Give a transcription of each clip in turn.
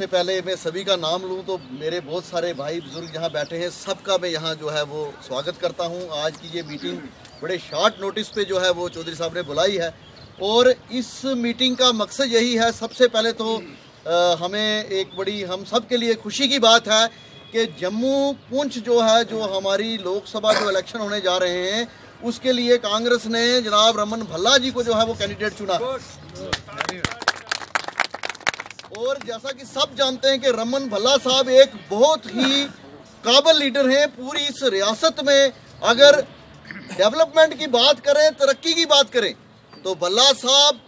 सबसे पहले मैं सभी का नाम लूं तो मेरे बहुत सारे भाई बुजुर्ग यहाँ बैठे हैं, सबका मैं यहाँ जो है वो स्वागत करता हूँ। आज की ये मीटिंग बड़े शॉर्ट नोटिस पे जो है वो चौधरी साहब ने बुलाई है और इस मीटिंग का मकसद यही है। सबसे पहले तो हमें एक बड़ी हम सब के लिए खुशी की बात है कि जम्मू पुंछ जो है, जो हमारी लोकसभा जो इलेक्शन होने जा रहे हैं, उसके लिए कांग्रेस ने जनाब रमन भल्ला जी को जो है वो कैंडिडेट चुना। और जैसा कि सब जानते हैं कि रमन भल्ला साहब एक बहुत ही काबिल लीडर हैं। पूरी इस रियासत में अगर डेवलपमेंट की बात करें, तरक्की की बात करें, तो भल्ला साहब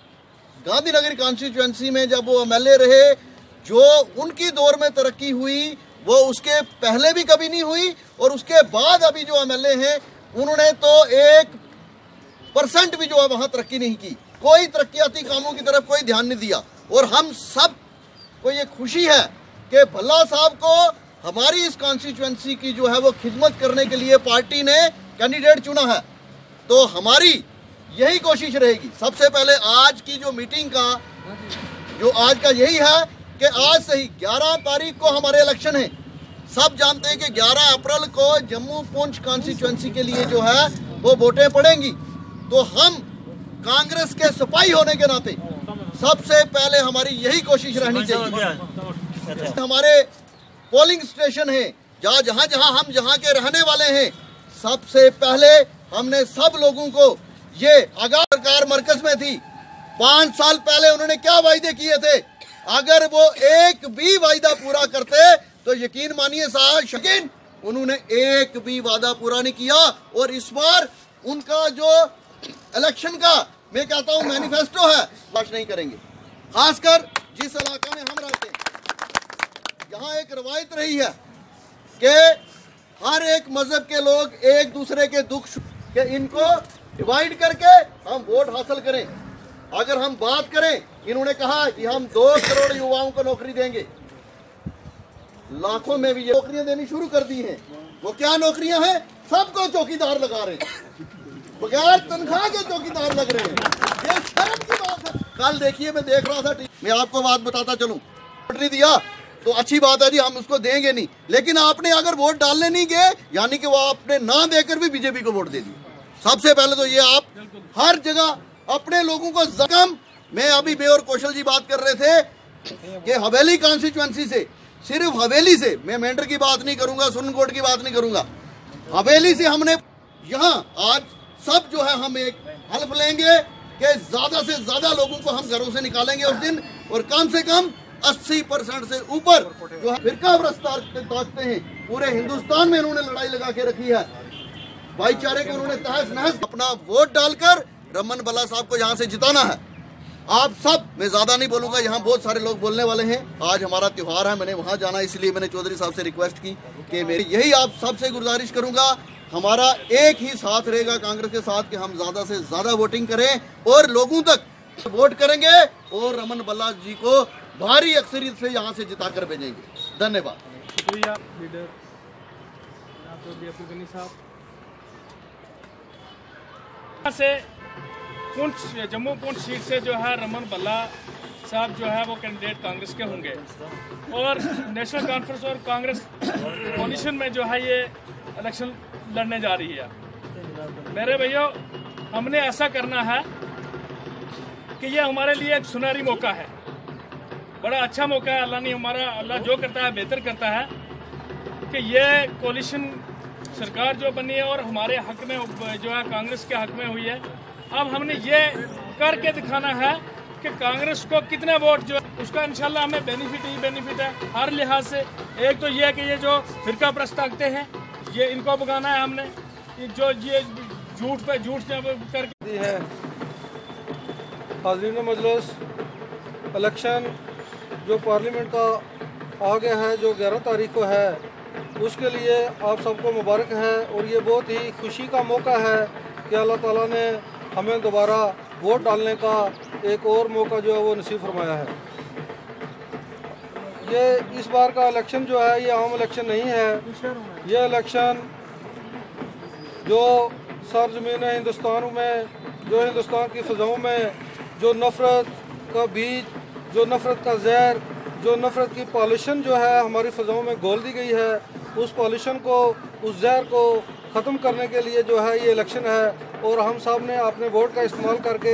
गांधीनगर कॉन्स्टिट्यूएंसी में जब वो एमएलए रहे, जो उनकी दौर में तरक्की हुई वो उसके पहले भी कभी नहीं हुई और उसके बाद अभी जो एमएलए हैं उन्होंने तो 1% भी जो है वहां तरक्की नहीं की। कोई तरक्याती कामों की तरफ कोई ध्यान नहीं दिया। और हम सब को ये खुशी है कि भल्ला साहब को हमारी इस कॉन्स्टिट्यूएंसी की जो है वो खिदमत करने के लिए पार्टी ने कैंडिडेट चुना है। तो हमारी यही कोशिश रहेगी। सबसे पहले आज की जो मीटिंग का जो आज का यही है कि आज से ही 11 तारीख को हमारे इलेक्शन है। सब जानते हैं कि 11 अप्रैल को जम्मू पुंछ कॉन्स्टिट्यूएंसी के लिए जो है वो वोटें पड़ेंगी। तो हम कांग्रेस के सिपाही होने के नाते सबसे पहले हमारी यही कोशिश रहनी चाहिए। हमारे पोलिंग स्टेशन है, जहाँ जहाँ हम जहाँ के रहने वाले हैं, सबसे पहले हमने सब लोगों को ये आगाह सरकार मरकज में थी, 5 साल पहले उन्होंने क्या वायदे किए थे, अगर वो एक भी वायदा पूरा करते तो यकीन मानिए साहब, लेकिन उन्होंने एक भी वादा पूरा नहीं किया। और इस बार उनका जो इलेक्शन का मैं कहता हूं मैनिफेस्टो है, बात नहीं करेंगे। खासकर जिस इलाका में हम रहते हैं, यहाँ एक रवायत रही है कि हर एक मजहब के लोग एक दूसरे के दुख के इनको डिवाइड करके हम वोट हासिल करें। अगर हम बात करें, इन्होंने कहा कि हम 2 करोड़ युवाओं को नौकरी देंगे, लाखों में भी ये नौकरियां देनी शुरू कर दी हैं। वो क्या नौकरियां हैं? सबको चौकीदार लगा रहे हैं, बगैर तनख्वाह के चौकीदार लग रहे हैं। ये शर्म की बात है। कल देखिए, मैं देख रहा था, मैं आपको बात बताता चलूं, वोट नहीं दिया तो अच्छी बात है जी, हम उसको देंगे नहीं, लेकिन आपने अगर वोट डालने नहीं गए, यानी कि वो आपने ना देकर भी बीजेपी को वोट दे दिया। सबसे पहले तो ये आप हर जगह अपने लोगों को जख्म, मैं अभी बे और कौशल जी बात कर रहे थे कि हवेली कॉन्स्टिट्यूएंसी से, सिर्फ हवेली से, मैं मेंढर की बात नहीं करूंगा, सुरनकोट की बात नहीं करूंगा, हवेली से हमने यहाँ आज सब जो है हम एक हेल्प लेंगे कि ज्यादा से ज्यादा लोगों को हम घरों से निकालेंगे उस दिन, और कम से कम 80% से ऊपर जो है फिरका ताकते हैं, पूरे हिंदुस्तान में इन्होंने लड़ाई लगा के रखी है, भाईचारे को उन्होंने तहस नहस। अपना वोट डालकर रमन भल्ला साहब को यहाँ से जिताना है। आप सब, मैं ज्यादा नहीं बोलूंगा, यहाँ बहुत सारे लोग बोलने वाले हैं। आज हमारा त्योहार है, मैंने वहाँ जाना, इसलिए मैंने चौधरी साहब से रिक्वेस्ट की कि मेरी यही आप सबसे गुजारिश करूंगा, हमारा एक ही साथ रहेगा कांग्रेस के साथ कि हम ज्यादा से ज्यादा वोटिंग करें और लोगों तक वोट करेंगे और रमन भल्ला जी को भारी अक्सरियत से यहाँ से जिता कर भेजेंगे। धन्यवाद। शुक्रिया लीडर से पुंछ, जम्मू पुंछ सीट से जो है रमन भल्ला साहब जो है वो कैंडिडेट कांग्रेस के होंगे और नेशनल कॉन्फ्रेंस और कांग्रेस कोalition में जो है ये इलेक्शन लड़ने जा रही है। मेरे भैया, हमने ऐसा करना है कि ये हमारे लिए एक सुनहरी मौका है, बड़ा अच्छा मौका है। अल्लाह जो करता है बेहतर करता है कि ये कोalition सरकार जो बनी है और हमारे हक में जो है कांग्रेस के हक में हुई है। अब हमने ये करके दिखाना है कि कांग्रेस को कितने वोट जो है उसका इंशाल्लाह हमें बेनिफिट ही बेनिफिट है हर लिहाज से। एक तो ये है कि ये जो फिरका प्रस्त ताकते हैं, ये इनको भगाना है हमने, जो ये झूठ पे झूठ करके है। हाज़रीन मजलिस, इलेक्शन जो पार्लियामेंट का आ गया है, जो 11 तारीख को है, उसके लिए आप सबको मुबारक है। और ये बहुत ही खुशी का मौका है कि अल्लाह ताला ने हमें दोबारा वोट डालने का एक और मौका जो है वो नसीब फरमाया है। ये इस बार का इलेक्शन जो है ये आम इलेक्शन नहीं है। ये इलेक्शन जो सरजमीन हिंदुस्तान में, जो हिंदुस्तान की फ़ज़ाओं में जो नफ़रत का बीज, जो नफ़रत का जहर, जो नफ़रत की पॉल्यूशन जो है हमारी फ़ज़ाओं में घोल दी गई है, उस पॉल्यूशन को, उस जहर को ख़त्म करने के लिए जो है ये इलेक्शन है। और हम सब ने अपने वोट का इस्तेमाल करके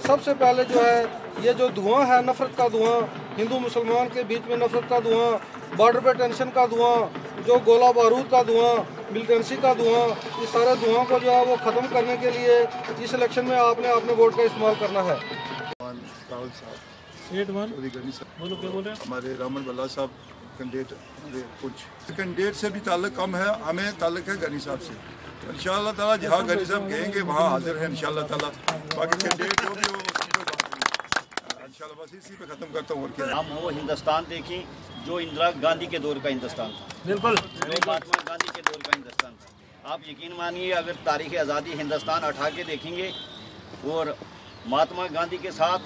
सबसे पहले जो है ये जो धुआं है, नफ़रत का धुआं, हिंदू मुसलमान के बीच में नफ़रत का धुआं, बॉर्डर पे टेंशन का धुआं, जो गोला बारूद का धुआं, मिलिटेंसी का धुआं, इस सारे धुआं को जो है वो ख़त्म करने के लिए इस इलेक्शन में आपने अपने वोट का इस्तेमाल करना है। हमारे रमन भल्ला साहब कैंडिडेट से भी ताल्लुक कम है, हमें ताल्लुक है गनी साहब से। इंशाअल्लाह ताला जहाँ गनी साहब कहेंगे वहाँ हाजिर है इंशाअल्लाह ताला। बाकी कैंडिडेट जो भी हो इंशाअल्लाह बस इसी पे खत्म करता हूँ। और क्या हम वो हिंदुस्तान देखें जो इंदिरा गांधी के दौर का हिंदुस्तान था, बिल्कुल जो महात्मा गांधी के दौर का हिंदुस्तान था। आप यकीन मानिए अगर तारीख़ आज़ादी हिंदुस्तान उठा के देखेंगे और महात्मा गांधी के साथ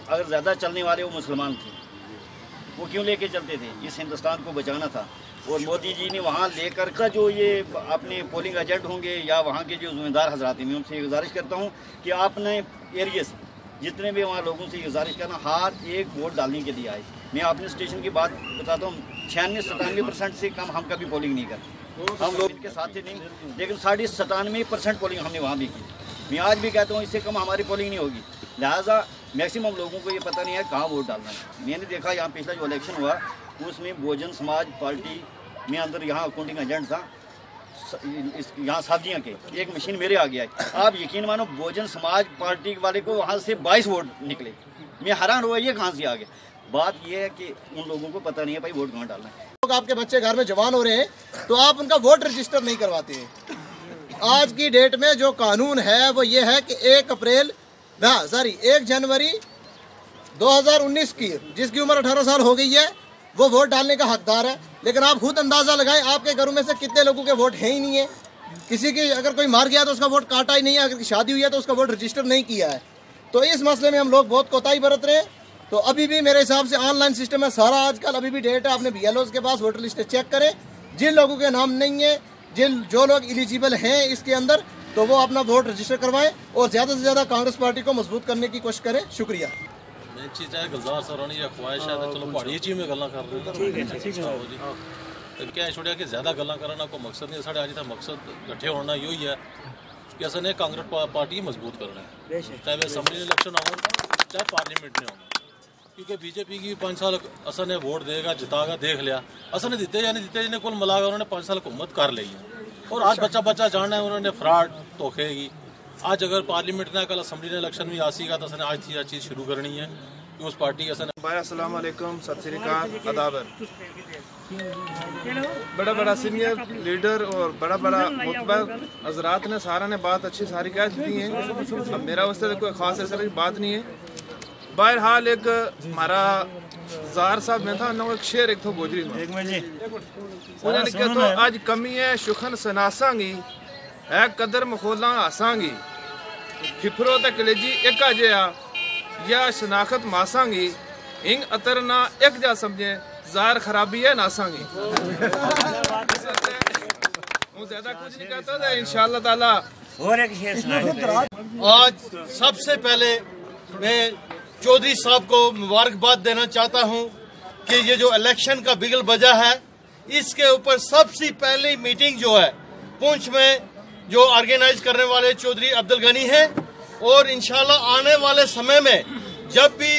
अगर ज़्यादा चलने वाले वो मुसलमान थे, वो क्यों लेके चलते थे? इस हिंदुस्तान को बचाना था। और मोदी जी ने वहाँ लेकर का जो ये अपने पोलिंग एजेंट होंगे या वहाँ के जो ज़िम्मेदार हजरात हैं, मैं उनसे गुजारिश करता हूँ कि आपने एरिए से जितने भी वहाँ लोगों से गुजारिश करना, हर एक वोट डालने के लिए आए। मैं अपने स्टेशन की बात बताता हूँ, 96-97% से कम हम कभी पोलिंग नहीं करते। हम लोग इनके साथ ही नहीं, लेकिन 97.5% पोलिंग हमने वहाँ भी की। मैं आज भी कहता हूँ इससे कम हमारी पोलिंग नहीं होगी। लिहाजा मैक्सिमम लोगों को ये पता नहीं है कहाँ वोट डालना है। मैंने देखा यहाँ पिछला जो इलेक्शन हुआ उसमें बहुजन समाज पार्टी में अंदर यहाँ अकाउंटिंग एजेंट था, यहाँ सब्जियाँ के एक मशीन मेरे आ गया है। आप यकीन मानो बहुजन समाज पार्टी वाले को वहाँ से 22 वोट निकले। मैं हैरान हुआ ये कहाँ से आ गया। बात ये है कि उन लोगों को पता नहीं है भाई वोट कहाँ डालना है। लोग आपके बच्चे घर में जवान हो रहे हैं तो आप उनका वोट रजिस्टर नहीं करवाते हैं। आज की डेट में जो कानून है वो ये है कि 1 जनवरी 2019 की जिसकी उम्र 18 साल हो गई है वो वोट डालने का हकदार है। लेकिन आप खुद अंदाज़ा लगाएं आपके घरों में से कितने लोगों के वोट है ही नहीं है। किसी की अगर कोई मार गया तो उसका वोट काटा ही नहीं है, अगर शादी हुई है तो उसका वोट रजिस्टर नहीं किया है। तो इस मसले में हम लोग बहुत कोताही बरत रहे हैं। तो अभी भी मेरे हिसाब से ऑनलाइन सिस्टम है सारा, आजकल अभी भी डेट है, अपने BLOs के पास वोटर लिस्ट चेक करें। जिन लोगों के नाम नहीं है, जो लोग एलिजिबल हैं इसके अंदर, तो वो अपना वोट रजिस्टर करवाएं और ज़्यादा से ज़्यादा कांग्रेस पार्टी को मजबूत करने की कोशिश करें। शुक्रिया। चीज़ें गुलजार सर होनी या ख्वाहिश है तो चलो पहाड़ी चीज़ में गल्ला कर रहे हैं तो क्या छोड़िया कि ज़्यादा गल्ला करना कोई मकसद नहीं। साढ़े आज तक मकसद इकट्ठे होना यही है कि असने कांग्रेस पार्टी मजबूत करना है, चाहे वे असम्बली इलेक्शन हो चाहे पार्लियामेंट में हो। क्योंकि बीजेपी की 5 साल असन ने वोट देगा जितागा देख लिया, असन ने दिते या नहीं दिते, जिन्हें कुल मिलाकर उन्होंने 5 साल हुकूमत कर ली है। और आज बच्चा जानना है उन्होंने फ्रॉड धोखेगी। आज अगर पार्लियामेंट ने कल असम्बली ने इलेक्शन में आसीगा तो असने आज थी यह चीज़ शुरू करनी है कि उस पार्टी का भाई अस्सलाम वालेकुम, सत श्री अकाल, आदाब। बड़ा सीनियर लीडर और बड़ा मुतबर हजरात ने सारा ने बात अच्छी सारी कह दी है। अब मेरा उससे कोई खास ऐसा बात नहीं है। बहरहाल एक हमारा जार साहब में था ना एक शेर एक तो बोझरी उन्होंने कहा तो आज कमी है शुखन सनासांगी है कदर मखोला आसांगी फिफरो तक कलेजी एक जया या शनाखत मासांगी इंग अतरना एक जा समझे जार खराबी है नासांगी। वो ज्यादा कुछ नहीं कहता था इंशाअल्लाह ताला। आज सबसे पहले मैं चौधरी साहब को मुबारकबाद देना चाहता हूं कि ये जो इलेक्शन का बिगल बजा है इसके ऊपर सबसे पहली मीटिंग जो है पुंछ में जो ऑर्गेनाइज करने वाले चौधरी अब्दुल गनी हैं। और इंशाल्लाह आने वाले समय में जब भी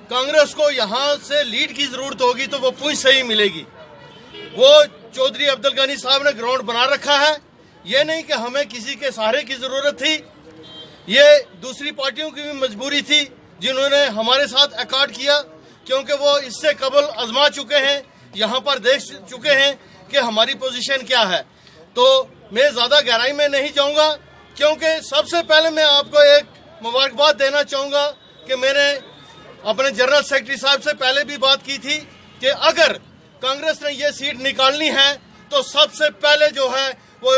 कांग्रेस को यहाँ से लीड की जरूरत होगी तो वो पुंछ से ही मिलेगी। वो चौधरी अब्दुल गनी साहब ने ग्राउंड बना रखा है। ये नहीं कि हमें किसी के सहारे की जरूरत थी, ये दूसरी पार्टियों की भी मजबूरी थी जिन्होंने हमारे साथ अकार्ड किया, क्योंकि वो इससे कबल आजमा चुके हैं, यहाँ पर देख चुके हैं कि हमारी पोजीशन क्या है। तो मैं ज़्यादा गहराई में नहीं जाऊँगा, क्योंकि सबसे पहले मैं आपको एक मुबारकबाद देना चाहूँगा कि मैंने अपने जनरल सेक्रेटरी साहब से पहले भी बात की थी कि अगर कांग्रेस ने ये सीट निकालनी है तो सबसे पहले जो है वो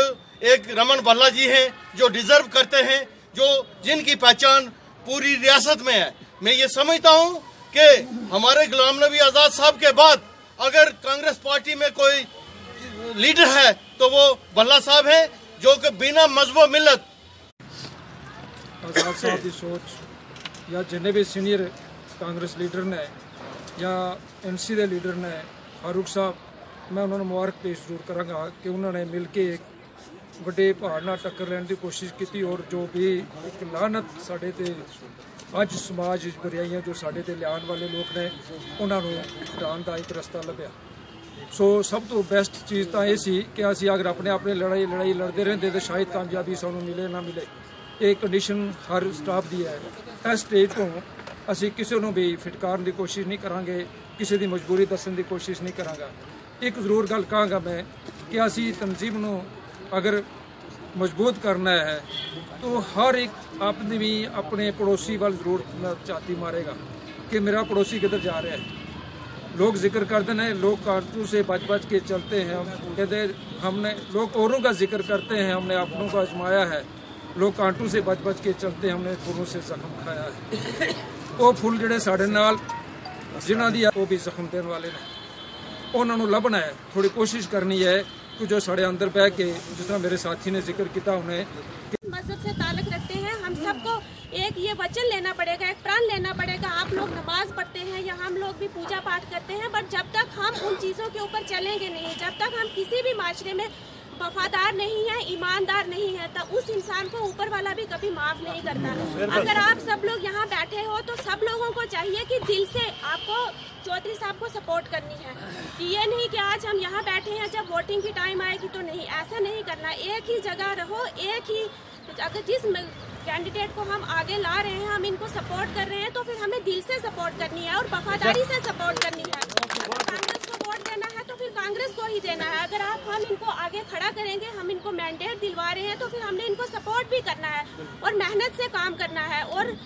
एक रमन भल्ला जी हैं जो डिजर्व करते हैं, जिनकी पहचान पूरी रियासत में है। मैं ये समझता हूँ कि हमारे गुलाम नबी आज़ाद साहब के बाद अगर कांग्रेस पार्टी में कोई लीडर है तो वो भल्ला साहब हैं, जो कि बिना मजहब मिलत आज़ाद साहब की सोच या जिन्हें भी सीनियर कांग्रेस लीडर ने ਜਾਂ NC ਦੇ ਲੀਡਰ ਨੇ ਫਾਰੂਕ ਸਾਹਿਬ, ਮੈਂ ਉਹਨਾਂ ਨੂੰ ਮੁਬਾਰਕ ਪੇਸ਼ ਜ਼ਰੂਰ ਕਰਾਂਗਾ ਕਿ ਉਹਨਾਂ ਨੇ ਮਿਲ ਕੇ ਇੱਕ ਵੱਡੇ ਪਹਾੜ ਨਾਲ ਟੱਕਰ ਲੈਣ ਦੀ ਕੋਸ਼ਿਸ਼ ਕੀਤੀ ਔਰ ਜੋ ਵੀ ਇੱਕ ਲਾਹਨਤ ਸਾਡੇ ਤੇ ਅੱਜ ਸਮਾਜ ਵਿੱਚ ਬੁਰਾਈਆਂ ਜੋ ਸਾਡੇ ਤੇ ਲਿਆਉਣ ਵਾਲੇ ਲੋਕ ਨੇ ਉਹਨਾਂ ਨੂੰ ਹਟਾਉਣ ਦਾ ਇੱਕ ਰਸਤਾ ਲੱਭਿਆ। ਸੋ ਸਭ ਤੋਂ ਬੈਸਟ ਚੀਜ਼ ਤਾਂ ਇਹ ਸੀ ਕਿ ਅਸੀਂ ਅਗਰ ਆਪਣੇ ਲੜਾਈ ਲੜਦੇ ਰਹਿੰਦੇ ਤਾਂ ਸ਼ਾਇਦ ਕਾਮਯਾਬੀ ਸਾਨੂੰ ਮਿਲੇ ਨਾ ਮਿਲੇ। ਇਹ ਕੰਡੀਸ਼ਨ ਹਰ ਸਟਾਫ ਦੀ ਹੈ। ਇਸ ਸਟੇਜ ਤੋਂ ਅਸੀਂ ਕਿਸੇ ਨੂੰ ਵੀ ਫਿਟਕਾਰਨ ਦੀ ਕੋਸ਼ਿਸ਼ ਨਹੀਂ ਕਰਾਂਗੇ, ਕਿਸੇ ਦੀ ਮਜਬੂਰੀ ਦੱਸਣ ਦੀ ਕੋਸ਼ਿਸ਼ ਨਹੀਂ ਕਰਾਂਗਾ। ਇੱਕ ਜ਼ਰੂਰ ਗੱਲ ਕਹਾਂਗਾ ਮੈਂ ਕਿ ਅਸੀਂ ਤਨਜ਼ੀਮ ਨੂੰ ਅਗਰ ਮਜ਼ਬੂਤ ਕਰਨਾ ਹੈ ਤਾਂ ਹਰ ਇੱਕ अपने पड़ोसी वाल जरूर चाहती मारेगा कि मेरा पड़ोसी किधर जा रहा है। लोग जिक्र करते हैं, लोग कारतूस से बच के चलते हैं। कहते हमने लोग औरों का जिक्र करते हैं, हमने अपनों को आजमाया है। लोग कांटू से बच के चलते हैं, हमने फूलों से जख्म खाया है। वो फुल जिहड़े साडे नाल जिन्हां दी वो भी जख्म देने वाले ने, उन्होंने लभना है। थोड़ी कोशिश करनी है कि जो साढ़े अंदर बह के, जिस तरह मेरे साथी ने जिक्र किया, उन्हें मजहब से ताल्लुक रखते हैं। हम सबको एक ये वचन लेना पड़ेगा, एक प्रण लेना पड़ेगा। आप लोग नमाज पढ़ते हैं या हम लोग भी पूजा पाठ करते हैं, बट जब तक हम उन चीज़ों के ऊपर चलेंगे नहीं, जब तक हम किसी भी माशरे में वफादार नहीं है, ईमानदार नहीं है, तो उस इंसान को ऊपर वाला भी कभी माफ़ नहीं करता। अगर आप सब लोग यहाँ बैठे हो तो सब लोगों को चाहिए कि दिल से आपको चौधरी साहब को सपोर्ट करनी है। कि ये नहीं कि आज हम यहाँ बैठे हैं, जब वोटिंग की टाइम आएगी तो नहीं, ऐसा नहीं करना। एक ही जगह रहो, एक ही, अगर जिस कैंडिडेट को हम आगे ला रहे हैं, हम इनको सपोर्ट कर रहे हैं, तो फिर हमें दिल से सपोर्ट करनी है और वफादारी से सपोर्ट करनी है। कांग्रेस को वोट देना है तो फिर कांग्रेस को ही देना है। अगर हम इनको आगे खड़ा करेंगे, हम इनको मैंडेट दिलवा रहे हैं, तो फिर हमने इनको सपोर्ट भी करना है और मेहनत से काम करना है। और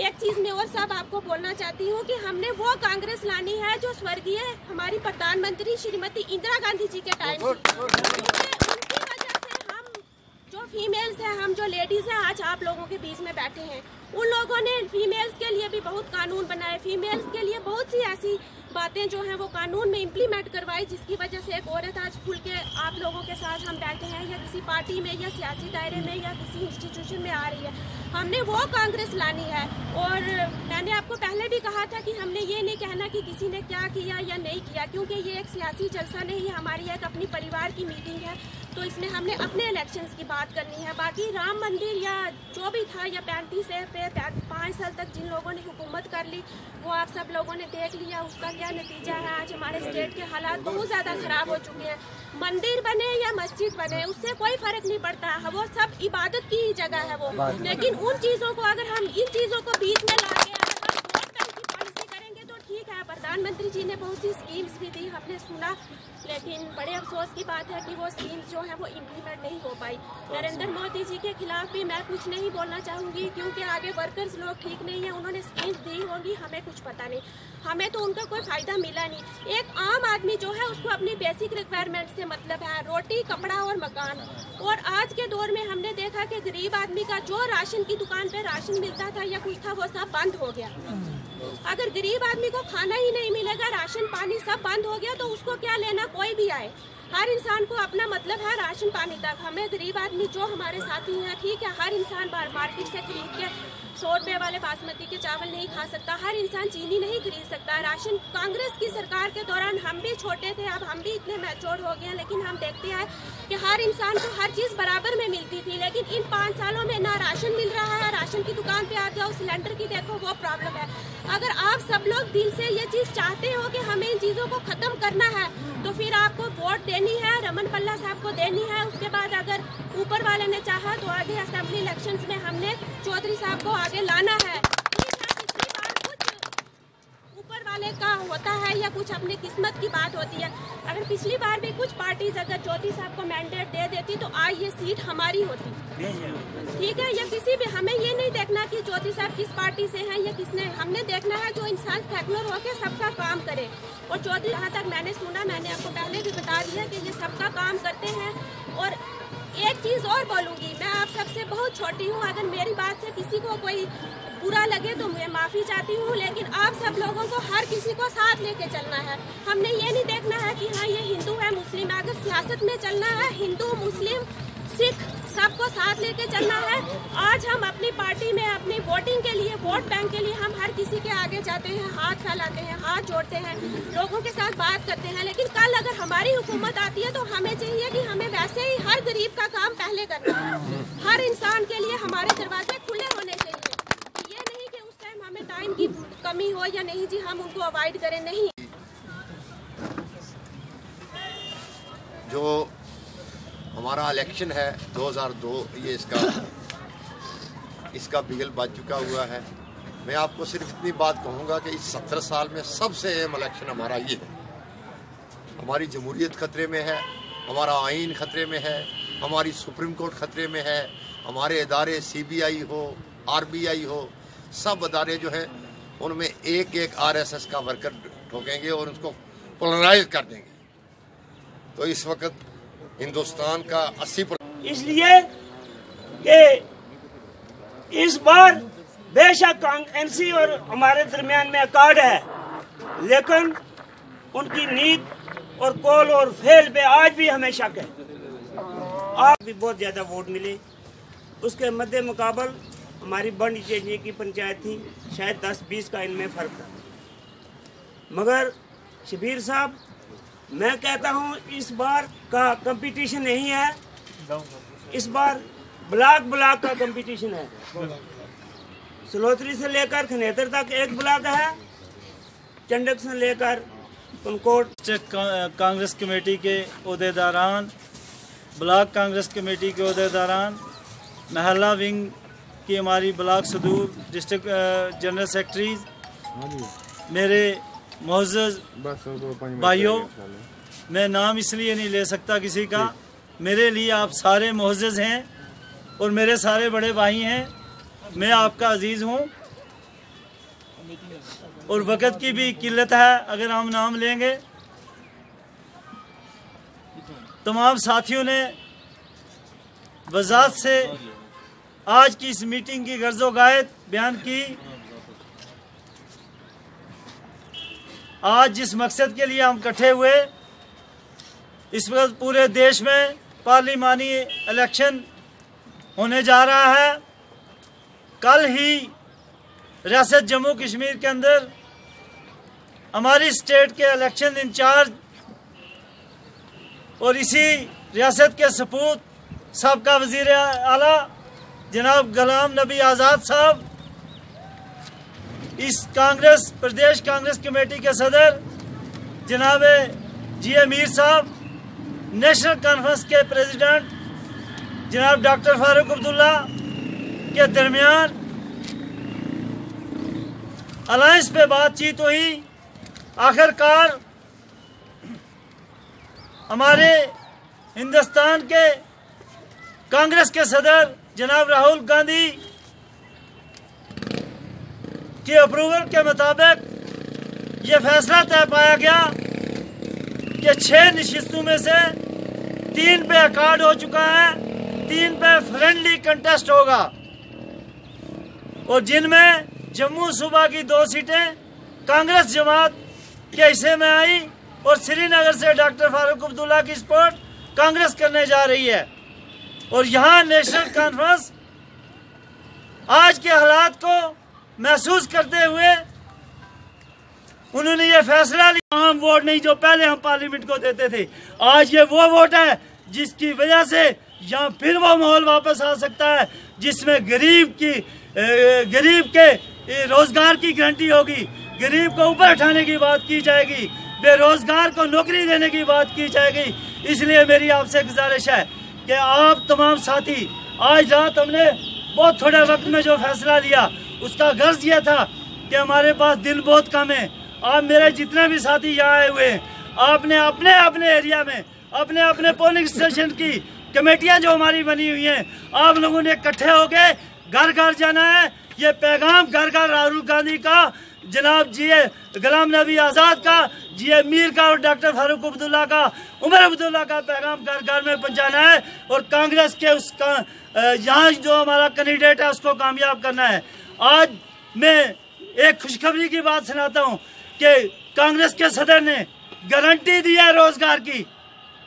एक चीज़ मैं और सब आपको बोलना चाहती हूँ कि हमने वो कांग्रेस लानी है जो स्वर्गीय हमारी प्रधानमंत्री श्रीमती इंदिरा गांधी जी के टाइम उनकी वजह से हम जो फीमेल्स हैं, हम जो लेडीज़ हैं, आज आप लोगों के बीच में बैठे हैं। उन लोगों ने फीमेल्स के लिए भी बहुत कानून बनाए, फीमेल्स के लिए बहुत सी ऐसी बातें जो हैं वो कानून में इम्प्लीमेंट करवाई, जिसकी वजह से एक औरत आज खुल के आप लोगों के साथ हम बैठे हैं, या किसी पार्टी में या सियासी दायरे में या किसी इंस्टीट्यूशन में आ रही है। हमने वो कांग्रेस लानी है। और मैंने आपको पहले भी कहा था कि हमने ये नहीं कहना कि किसी ने क्या किया या नहीं किया, क्योंकि ये एक सियासी जलसा नहीं है, हमारी एक अपनी परिवार की मीटिंग है, तो इसमें हमने अपने इलेक्शंस की बात करनी है। बाकी राम मंदिर या जो भी था, या 35 से 5 साल तक जिन लोगों ने हुकूमत कर ली, वो आप सब लोगों ने देख लिया, उसका क्या नतीजा है। आज हमारे स्टेट के हालात बहुत ज़्यादा ख़राब हो चुके हैं। मंदिर बने या मस्जिद बने, उससे कोई फ़र्क नहीं पड़ता है, वो सब इबादत की ही जगह है वो। लेकिन उन चीज़ों को, अगर हम इन चीज़ों को बीच में ला के अगर हम वोट बैंक की पॉलिसी करेंगे तो ठीक है। प्रधानमंत्री जी ने बहुत सी स्कीम्स भी दी, हमने सुना, लेकिन बड़े अफसोस की बात है कि वो स्कीम्स जो है वो इम्प्लीमेंट नहीं हो पाई। नरेंद्र मोदी जी के खिलाफ भी मैं कुछ नहीं बोलना चाहूँगी, क्योंकि आगे वर्कर्स लोग ठीक नहीं है, उन्होंने स्कीम्स दी होंगी, हमें कुछ पता नहीं, हमें तो उनका कोई फ़ायदा मिला नहीं। एक आम आदमी जो है उसको अपनी बेसिक रिक्वायरमेंट से मतलब है, रोटी, कपड़ा और मकान। और आज के दौर में हमने देखा कि गरीब आदमी का जो राशन की दुकान पे राशन मिलता था या कुछ था, वो सब बंद हो गया। अगर गरीब आदमी को खाना ही नहीं मिलेगा, राशन पानी सब बंद हो गया, तो उसको क्या लेना, कोई भी आए। हर इंसान को अपना मतलब है राशन पानी तक। हमें गरीब आदमी जो हमारे साथी हैं, ठीक है, हर इंसान मार्केट से खरीद के 100 रुपये वाले बासमती के चावल नहीं खा सकता, हर इंसान चीनी नहीं खरीद सकता। राशन कांग्रेस की सरकार के दौरान हम भी छोटे थे, अब हम भी इतने मैच्योर हो गए हैं, लेकिन हम देखते हैं कि हर इंसान को हर चीज़ बराबर में मिलती थी। लेकिन इन 5 सालों में ना राशन मिल रहा है, राशन की दुकान पे आ जाओ, सिलेंडर की देखो, वो प्रॉब्लम है। अगर आप सब लोग दिल से ये चीज़ चाहते हो कि हमें इन चीज़ों को ख़त्म करना है, तो फिर आपको वोट देनी है, रमन भल्ला साहब को देनी है। उसके बाद अगर ऊपर वाले ने चाहा तो आगे असेंबली इलेक्शंस में हमने चौधरी साहब को आगे लाना है। पिछली बार कुछ ऊपर वाले का होता है या कुछ अपनी किस्मत की बात होती है। अगर पिछली बार भी कुछ पार्टीज अगर चौधरी साहब को मैंडेट दे देती तो आज ये सीट हमारी होती, ठीक है। या किसी भी, हमें ये नहीं देखना कि चौधरी साहब किस पार्टी से हैं या किसने, हमने देखना है जो इंसान सेकुलर होकर सबका काम करे। और चौधरी, जहाँ तक मैंने सुना, मैंने आपको पहले भी बता दिया कि ये सबका काम करते हैं। और एक चीज़ और बोलूँगी, मैं आप सबसे बहुत छोटी हूँ, अगर मेरी बात से किसी को कोई बुरा लगे तो मैं माफ़ी चाहती हूँ, लेकिन आप सब लोगों को हर किसी को साथ लेके चलना है। हमने ये नहीं देखना है कि हाँ ये हिंदू है, मुस्लिम है। अगर सियासत में चलना है, हिंदू, मुस्लिम, सिख सबको साथ लेके चलना है। आज हम अपनी पार्टी पार्टी में अपनी वोटिंग के लिए, वोट बैंक के लिए हम हर किसी के आगे जाते हैं, हाथ फैलाते हैं, हाथ जोड़ते हैं, लोगों के साथ बात करते हैं। लेकिन कल अगर हमारी हुकूमत आती है तो हमें चाहिए कि हमें वैसे ही हर गरीब का काम पहले करना है। हर इंसान के लिए हमारे दरवाजे खुले होने चाहिए। ये नहीं कि उस टाइम हमें टाइम की कमी हो या नहीं जी हम उनको अवॉइड करें, नहीं। जो हमारा इलेक्शन है 2002, ये इसका बिगल बज चुका हुआ है। मैं आपको सिर्फ इतनी बात कहूँगा कि इस 17 साल में सबसे अहम इलेक्शन हमारा ये है। हमारी जमहूरियत खतरे में है, हमारा आइन खतरे में है, हमारी सुप्रीम कोर्ट खतरे में है, हमारे इदारे CBI हो, RBI हो, सब अदारे जो हैं उनमें एक एक RSS का वर्कर ठोकेंगे और उसको पोलराइज कर देंगे। तो इस वक्त हिंदुस्तान का 80% इसलिए कि इस बार बेशक NC और हमारे दरमियान में अकार्ड है, लेकिन उनकी नीत और कॉल और फेल पे आज भी हमें शक है। आज भी बहुत ज़्यादा वोट मिले, उसके मद्दे मुकाबल हमारी बंड चेंजने की पंचायत थी, शायद 10-20 का इनमें फ़र्क था। मगर शबीर साहब, मैं कहता हूँ इस बार का कंपटीशन नहीं है, इस बार ब्लॉक का कंपटीशन है। सलोत्री से लेकर खनेतर तक एक ब्लॉक है, चंडक से लेकर कनकोट। कांग्रेस कमेटी के ओहदेदारान, ब्लॉक कांग्रेस कमेटी के ओहदेदारान, महल्ला विंग की हमारी ब्लॉक सदूर, डिस्ट्रिक्ट जनरल सेक्रेटरीज, मेरे मोअज़्ज़ज़ भाइयों, मैं नाम इसलिए नहीं ले सकता किसी का, मेरे लिए आप सारे मोअज़्ज़ज़ हैं और मेरे सारे बड़े भाई हैं। मैं आपका अजीज़ हूँ और वक़्त की भी किल्लत है, अगर हम नाम लेंगे। तमाम साथियों ने वज़ाहत से आज की इस मीटिंग की गर्ज़ो गायत बयान की। आज जिस मकसद के लिए हम इकट्ठे हुए, इस वक्त पूरे देश में पार्लिमानी इलेक्शन होने जा रहा है। कल ही रियासत जम्मू कश्मीर के अंदर हमारी स्टेट के इलेक्शन इंचार्ज और इसी रियासत के सपूत साबका वज़ीर आला जनाब गुलाम नबी आज़ाद साहब, इस कांग्रेस प्रदेश कांग्रेस कमेटी के सदर जनाब GA मीर साहब, नेशनल कॉन्फ्रेंस के प्रेसिडेंट जनाब डॉक्टर फारूक अब्दुल्ला के दरमियान अलायंस पे बातचीत हुई। आखिरकार हमारे हिंदुस्तान के कांग्रेस के सदर जनाब राहुल गांधी के अप्रूवल के मुताबिक ये फैसला तय पाया गया कि 6 नशिस्तों में से 3 पे अकार्ड हो चुका है, 3 पे फ्रेंडली कंटेस्ट होगा और जिनमें जम्मू सूबा की 2 सीटें कांग्रेस जमात के हिस्से में आई और श्रीनगर से डॉक्टर फारूक अब्दुल्ला की सपोर्ट कांग्रेस करने जा रही है। और यहाँ नेशनल कॉन्फ्रेंस आज के हालात को महसूस करते हुए उन्होंने ये फैसला लिया। आम वोट नहीं जो पहले हम पार्लियामेंट को देते थे, आज ये वो वोट है जिसकी वजह से यहाँ फिर वो माहौल वापस आ सकता है जिसमें गरीब के रोजगार की गारंटी होगी, गरीब को ऊपर उठाने की बात की जाएगी, बेरोजगार को नौकरी देने की बात की जाएगी। इसलिए मेरी आपसे गुजारिश है कि आप तमाम साथी, आज रात हमने बहुत थोड़े वक्त में जो फैसला लिया उसका गर्ज ये था कि हमारे पास दिन बहुत कम है। आप मेरे जितने भी साथी यहाँ आए हुए हैं, आपने अपने अपने एरिया में अपने अपने पोलिंग स्टेशन की कमेटियाँ जो हमारी बनी हुई हैं, आप लोगों ने इकट्ठे होके घर घर जाना है। ये पैगाम घर घर राहुल गांधी का, जनाब GA गुलाम नबी आज़ाद का, GA मीर का और डॉक्टर फारूक अब्दुल्ला का, उमर अब्दुल्ला का पैगाम घर घर में पहुंचाना है और कांग्रेस के उसका यहाँ जो हमारा कैंडिडेट है उसको कामयाब करना है। आज मैं एक खुशखबरी की बात सुनाता हूँ कि कांग्रेस के सदर ने गारंटी दी है रोजगार की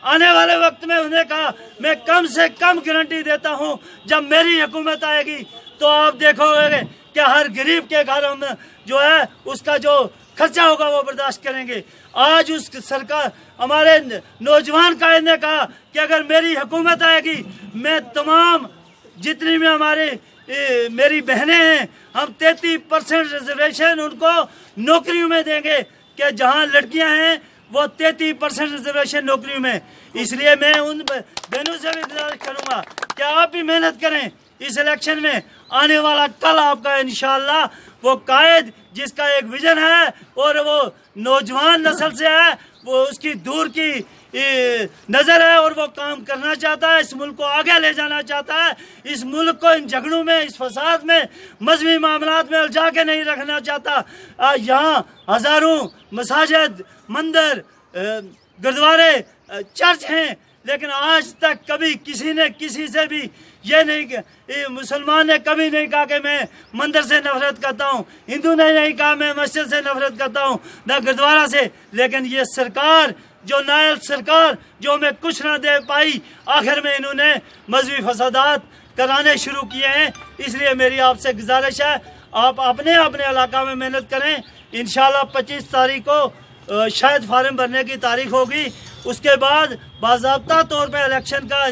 आने वाले वक्त में उन्हें कहा मैं कम से कम गारंटी देता हूं, जब मेरी हुकूमत आएगी तो आप देखोगे कि हर गरीब के घर में जो है उसका जो खर्चा होगा वो बर्दाश्त करेंगे। आज उस सरकार हमारे नौजवान कायद ने कहा कि अगर मेरी हुकूमत आएगी मैं तमाम जितनी भी मेरी बहनें हैं हम 33% रिजर्वेशन उनको नौकरियों में देंगे, कि जहां लड़कियां हैं वो 33% रिजर्वेशन नौकरियों में। इसलिए मैं उन बहनों से भी गुजारिश करूंगा कि आप भी मेहनत करें इस इलेक्शन में। आने वाला कल आपका इंशाअल्लाह वो कायद जिसका एक विजन है और वो नौजवान नस्ल से है, वो उसकी दूर की नजर है और वो काम करना चाहता है, इस मुल्क को आगे ले जाना चाहता है, इस मुल्क को इन झगड़ों में, इस फसाद में, मजहबी मामलात में उलझा के नहीं रखना चाहता। यहाँ हजारों मसाजिद, मंदिर, गुरुद्वारे, चर्च हैं, लेकिन आज तक कभी किसी ने किसी से भी ये नहीं, मुसलमान ने कभी नहीं कहा कि मैं मंदिर से नफरत करता हूँ, हिंदू ने नहीं कहा मैं मस्जिद से नफरत करता हूँ, न गुरुद्वारा से। लेकिन ये सरकार जो नायल सरकार जो हमें कुछ ना दे पाई, आखिर में इन्होंने मजहबी फसादात कराने शुरू किए हैं। इसलिए मेरी आपसे गुजारिश है आप अपने अपने इलाका में मेहनत करें। इंशाल्लाह 25 तारीख को शायद फार्म भरने की तारीख होगी, उसके बाद बाज़ाब्ता तौर पे इलेक्शन का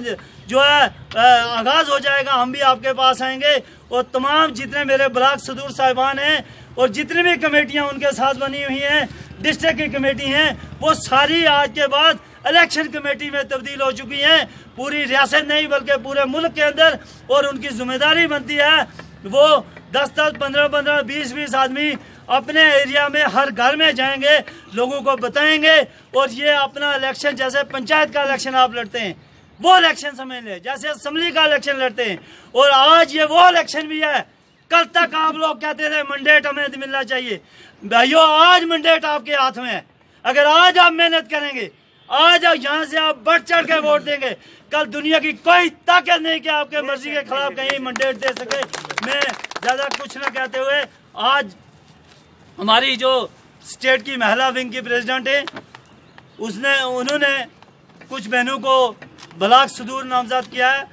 जो है आगाज़ हो जाएगा। हम भी आपके पास आएंगे और तमाम जितने मेरे ब्लॉक सदूर साहिबान हैं और जितनी भी कमेटियां उनके साथ बनी हुई हैं, डिस्ट्रिक्ट की कमेटी हैं, वो सारी आज के बाद इलेक्शन कमेटी में तब्दील हो चुकी हैं। पूरी रियासत नहीं बल्कि पूरे मुल्क के अंदर, और उनकी जिम्मेदारी बनती है वो 10-10, 15-15, 20-20 आदमी अपने एरिया में हर घर में जाएंगे, लोगों को बताएंगे, और ये अपना इलेक्शन जैसे पंचायत का इलेक्शन आप लड़ते हैं वो इलेक्शन समझ लें, जैसे असेंबली का इलेक्शन लड़ते हैं। और आज ये वो इलेक्शन भी है। कल तक आप लोग कहते थे मैंडेट हमें मिलना चाहिए, भाइयों आज मैंडेट आपके हाथ में है। अगर आज आप मेहनत करेंगे, आज यहाँ से आप बढ़ चढ़ के वोट देंगे, कल दुनिया की कोई ताकत नहीं कि आपके मर्जी के खिलाफ कहीं मैंडेट दे सके। मैं ज्यादा कुछ न कहते हुए, आज हमारी जो स्टेट की महिला विंग की प्रेसिडेंट है उन्होंने कुछ बहनों को ब्लॉक सदूर नामजद किया है।